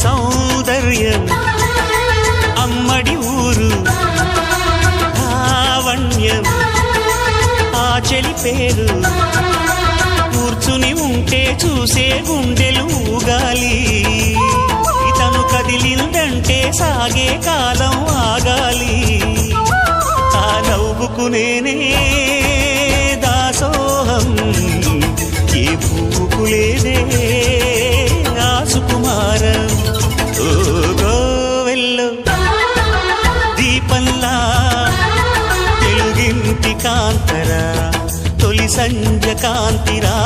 సౌందర్యం అమ్మడి ఊరు లావణ్యం ఆ చెలి పేరు కూర్చుని ఉంటే చూసే గుండెలు ఊగాలి ఇతను కదిలిందంటే సాగే కాలం ఆగాలి ఆ నవ్వుకు నేనే దాసోహం ఏ పువ్వుకు లేదే ఆ సుకుమారం ఓ గోవెల్లో దీపంలా తెలుగింటి కాంతరా తొలి సంధ్య కాంతిరా